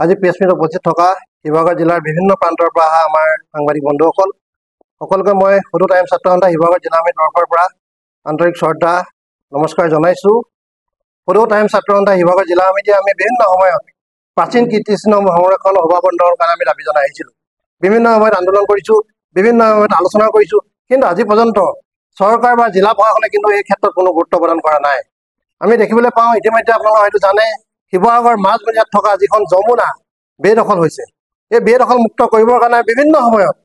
আজি প্ৰেছ মিটত উপস্থিত থকা শিৱসাগৰ জিলাৰ বিভিন্ন প্ৰান্তৰ পৰা অহা আমাৰ সাংবাদিক বন্ধুসকল সকলোকে মই সদৌ টাইম ছাত্ৰ সন্থা শিৱসাগৰ জিলা সমিতিৰ তৰফৰ পৰা আন্তৰিক শ্ৰদ্ধা নমস্কাৰ জনাইছোঁ। সদৌ টাইম ছাত্ৰ সন্থা শিৱসাগৰ জিলা সমিতিয়ে আমি বিভিন্ন সময়ত প্ৰাচীন কীৰ্তিচিহ্ন সংৰক্ষণ সভা বন্ধনৰ কাৰণে আমি দাবী জনাই আহিছিলোঁ। বিভিন্ন সময়ত আন্দোলন কৰিছোঁ, বিভিন্ন সময়ত আলোচনা কৰিছোঁ, কিন্তু আজি পৰ্যন্ত চৰকাৰ বা জিলা প্ৰশাসনে কিন্তু এই ক্ষেত্ৰত কোনো গুৰুত্ব প্ৰদান কৰা নাই। আমি দেখিবলৈ পাওঁ ইতিমধ্যে আপোনালোকে হয়তো জানে শিৱসাগৰ মাজমজিয়াত থকা যিখন যমুনা বেদখল হৈছে। এই বেদখল মুক্ত কৰিবৰ কাৰণে বিভিন্ন সময়ত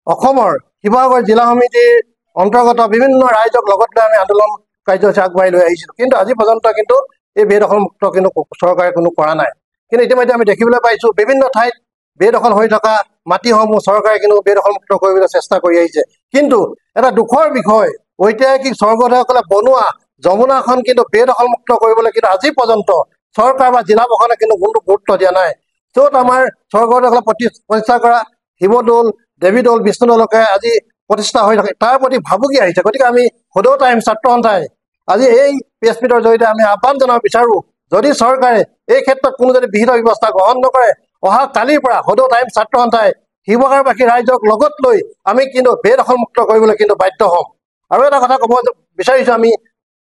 অসমৰ শিৱসাগৰ জিলা সমিতিৰ অন্তৰ্গত বিভিন্ন ৰাইজক লগত লৈ আমি আন্দোলন কাৰ্যসূচী আগবঢ়াই লৈ আহিছিলোঁ, কিন্তু আজি পৰ্যন্ত কিন্তু এই বেদখল মুক্ত কিন্তু চৰকাৰে কোনো কৰা নাই। কিন্তু ইতিমধ্যে আমি দেখিবলৈ পাইছোঁ বিভিন্ন ঠাইত বেদখল হৈ থকা মাটিসমূহ চৰকাৰে কিন্তু বেদখল মুক্ত কৰিবলৈ চেষ্টা কৰি আহিছে। কিন্তু এটা দুখৰ বিষয়, ঐতিহাসিক স্বৰ্গদেউসকলে বনোৱা যমুনাখন কিন্তু বেদখল মুক্ত কৰিবলৈ কিন্তু আজি পৰ্যন্ত চৰকাৰ বা জিলা প্ৰশাসনে কিন্তু কোনো গুৰুত্ব দিয়া নাই। য'ত আমাৰ স্বৰ্গদেউসকলে প্ৰতিষ্ঠা কৰা শিৱদৌল, দেৱীদৌল, বিষ্ণুদৌলকে আজি প্ৰতিষ্ঠা হৈ থাকে, তাৰ প্ৰতি ভাবুকি আহিছে। গতিকে আমি সদৌ টাইম ছাত্ৰ সন্থাই আজি এই প্ৰেছ মিটৰ জৰিয়তে আমি আহ্বান জনাব বিচাৰোঁ, যদি চৰকাৰে এই ক্ষেত্ৰত কোনো যদি বিহিত ব্যৱস্থা গ্ৰহণ নকৰে, অহা কালিৰ পৰা সদৌ টাইম ছাত্ৰ সন্থাই শিৱসাগৰবাসী ৰাইজক লগত লৈ আমি কিন্তু বেদখল মুক্ত কৰিবলৈ কিন্তু বাধ্য হ'ম। আৰু এটা কথা ক'ব বিচাৰিছোঁ, আমি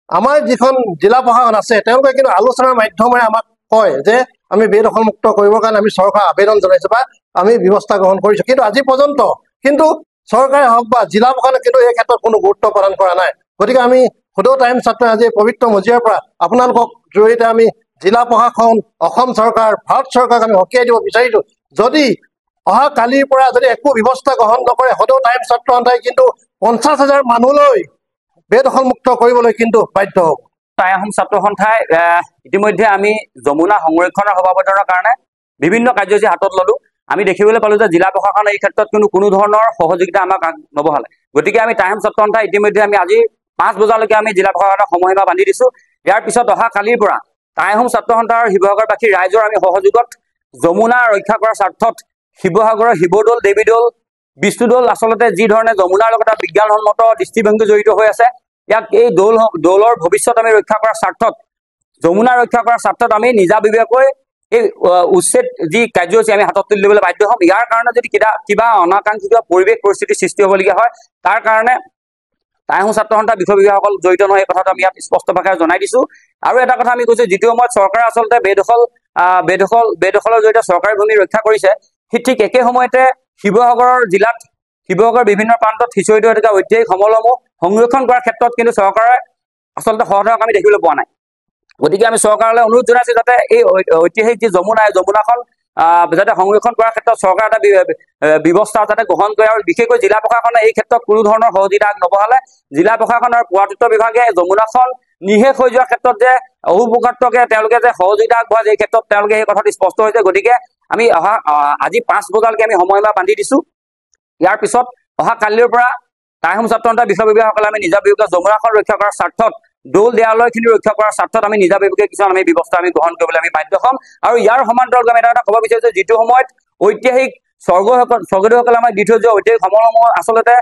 আমাৰ যিখন জিলা প্ৰশাসন আছে তেওঁলোকে কিন্তু আলোচনাৰ মাধ্যমেৰে আমাক কয় যে আমি বেদখল মুক্ত কৰিবৰ কাৰণে আমি চৰকাৰক আবেদন জনাইছোঁ বা আমি ব্যৱস্থা গ্ৰহণ কৰিছোঁ, কিন্তু আজি পৰ্যন্ত কিন্তু চৰকাৰে হওক বা জিলা প্ৰশাসনে কিন্তু এই ক্ষেত্ৰত কোনো গুৰুত্ব প্ৰদান কৰা নাই। গতিকে আমি সদৌ টাইম ছাত্ৰ আজি পবিত্ৰ মজিয়াৰ পৰা আপোনালোকক জৰিয়তে আমি জিলা প্ৰশাসন, অসম চৰকাৰ, ভাৰত চৰকাৰক আমি সকীয়াই দিব বিচাৰিছোঁ, যদি অহা কালিৰ পৰা যদি একো ব্যৱস্থা গ্ৰহণ নকৰে সদৌ টাইম ছাত্ৰ সন্থাই কিন্তু 50,000 মানুহলৈ বেদখল মুক্ত কৰিবলৈ কিন্তু বাধ্য হ'ব। টাইম ছাত্ৰ সন্থাই ইতিমধ্যে আমি যমুনা সংৰক্ষণৰ সভাপতিৰ কাৰণে বিভিন্ন কাৰ্যসূচী হাতত ল'লোঁ। আমি দেখিবলৈ পালোঁ যে জিলা প্ৰশাসনে এই ক্ষেত্ৰত কোনো ধৰণৰ সহযোগিতা আমাক নবঢ়ালে। গতিকে আমি টাইম ছাত্ৰ সন্থাই ইতিমধ্যে আমি আজি 5 বজালৈকে আমি জিলা প্ৰশাসনক সময়সীমা বান্ধি দিছোঁ। ইয়াৰ পিছত অহা কালিৰ পৰা টাইম ছাত্ৰ সন্থাৰ শিৱসাগৰবাসী ৰাইজৰ আমি সহযোগত যমুনা ৰক্ষা কৰাৰ স্বাৰ্থত শিৱসাগৰৰ শিৱদৌল, দেৱীদৌল, বিষ্ণুদৌল আচলতে যি ধৰণে যমুনাৰ লগত বিজ্ঞানসন্মত দৃষ্টিভংগী জড়িত হৈ আছে, ইয়াক এই দৌলৰ ভৱিষ্যত আমি ৰক্ষা কৰাৰ স্বাৰ্থত, যমুনা ৰক্ষা কৰাৰ স্বাৰ্থত আমি নিজাববীয়াকৈ এই উচ্ছেদ যি কাৰ্যসূচী আমি হাতত তুলি ল'বলৈ বাধ্য হ'ম। ইয়াৰ কাৰণে যদি কিবা অনাকাংক্ষিত পৰিৱেশ পৰিস্থিতিৰ সৃষ্টি হ'বলগীয়া হয়, তাৰ কাৰণে টাইম ছাত্ৰ সন্থাৰ বিষয়ববীয়াসকল জড়িত নহয়, এই কথাটো আমি ইয়াত স্পষ্ট ভাষাৰে জনাই দিছোঁ। আৰু এটা কথা আমি কৈছোঁ, যিটো সময়ত চৰকাৰে আচলতে বেদখলৰ জৰিয়তে চৰকাৰী ভূমি ৰক্ষা কৰিছে, ঠিক একে সময়তে শিৱসাগৰৰ জিলাত শিৱসাগৰৰ বিভিন্ন প্ৰান্তত সিঁচৰিত হৈ থকা ঐতিহাসিক সমলসমূহ সংৰক্ষণ কৰাৰ ক্ষেত্ৰত কিন্তু চৰকাৰে আচলতে সহযোগ আমি দেখিবলৈ পোৱা নাই। গতিকে আমি চৰকাৰলৈ অনুৰোধ জনাইছোঁ যাতে এই ঐতিহাসিক যি যমুনাখন যাতে সংৰক্ষণ কৰাৰ ক্ষেত্ৰত চৰকাৰ এটা ব্যৱস্থা যাতে গ্ৰহণ কৰে, আৰু বিশেষকৈ জিলা প্ৰশাসনে এই ক্ষেত্ৰত কোনো ধৰণৰ সহযোগিতা নবঢ়ালে জিলা প্ৰশাসন আৰু পুৰাতত্ব বিভাগে যমুনাখন নিশেষ হৈ যোৱাৰ ক্ষেত্ৰত যে অহুপুকাত্বকে তেওঁলোকে যে সহযোগিতা আগবঢ়ায়, এই ক্ষেত্ৰত তেওঁলোকে এই কথাটো স্পষ্ট হৈছে। গতিকে আমি আজি 5 বজালৈকে আমি সময়সীমা বান্ধি দিছোঁ। ইয়াৰ পিছত অহা কালিৰ পৰা টাইম ছাত্ৰ সন্থাৰ বিষয়ববীয়াসকলে আমি নিজাববীয়াকৈ যমুনাখন ৰক্ষা কৰাৰ স্বাৰ্থত, দৌল দেৱালয়খিনি ৰক্ষা কৰাৰ স্বাৰ্থত আমি নিজাববীয়াকৈ কিছুমান আমি ব্যৱস্থা আমি গ্ৰহণ কৰিবলৈ আমি বাধ্য হ'ম। আৰু ইয়াৰ সমান্তৰালকৈ আমি এটা ক'ব বিচাৰিছোঁ, যিটো সময়ত ঐতিহাসিক স্বৰ্গদেউসকলে আমাক দি থৈ যোৱা ঐতিহাসিক সমলসমূহ আচলতে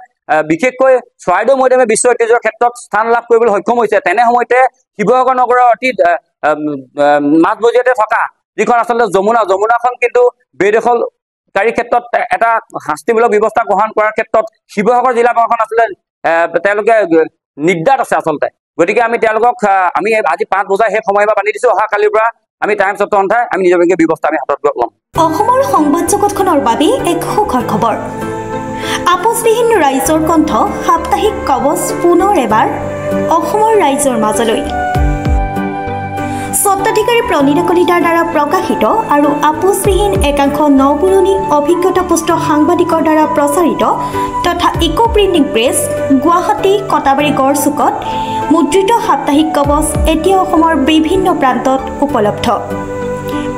বিশেষকৈ চৰাইদেউ মৈদামে বিশ্ব ঐতিহ্যৰ ক্ষেত্ৰত স্থান লাভ কৰিবলৈ সক্ষম হৈছে, তেনে সময়তে শিৱসাগৰ নগৰৰ অতি মাজমজিয়াতে থকা যিখন আচলতে যমুনাখন কিন্তু বেদখলকাৰীৰ ক্ষেত্ৰত এটা শাস্তিমূলক ব্যৱস্থা গ্ৰহণ কৰাৰ ক্ষেত্ৰত শিৱসাগৰ জিলা প্ৰশাসন আচলতে তেওঁলোকে নিৰ্দাত আছে আচলতে। গতিকে আমি তেওঁলোকক আমি আজি 5 বজাৰ সেই সময়সীমা বান্ধি দিছোঁ। অহা কালিৰ পৰা আমি টাইম ছাত্ৰ সন্থাই আমি নিজাববীয়া ব্যৱস্থা আমি হাতত ল'ম। অসমৰ সংবাদ জগতখনৰ বাবে এক সুখৰ খবৰ। আপোচবিহীন ৰাইজৰ কণ্ঠ সাপ্তাহিক কবচ পুনৰ এবাৰ অসমৰ ৰাইজৰ মাজলৈ। স্বত্বাধিকাৰী প্ৰণীতা কলিতাৰ দ্বাৰা প্ৰকাশিত আৰু আপোচবিহীন একাংশ নপুৰণি অভিজ্ঞতাপুষ্ট সাংবাদিকৰ দ্বাৰা প্ৰচাৰিত তথা eco printing press, Guwahati, Katabari, গড়চুকত মুদ্ৰিত সাপ্তাহিক কবচ এতিয়া অসমৰ বিভিন্ন প্ৰান্তত উপলব্ধ।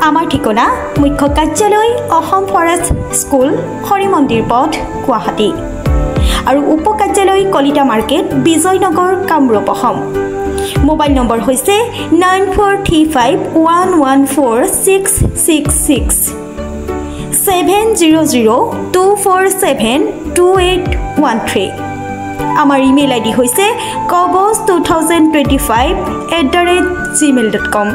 আমাৰ ঠিকনা মুখ্য কাৰ্যালয় অসম ফৰেষ্ট স্কুল, হৰি মন্দিৰ পথ, গুৱাহাটী, আৰু উপ কাৰ্যালয় Kalita market, Bijoynagar, Kamrup, Assam. Mobile number হৈছে 9435114666 70024728813। আমাৰ ইমেইল আইডি হৈছে kobos2025@gmail.com।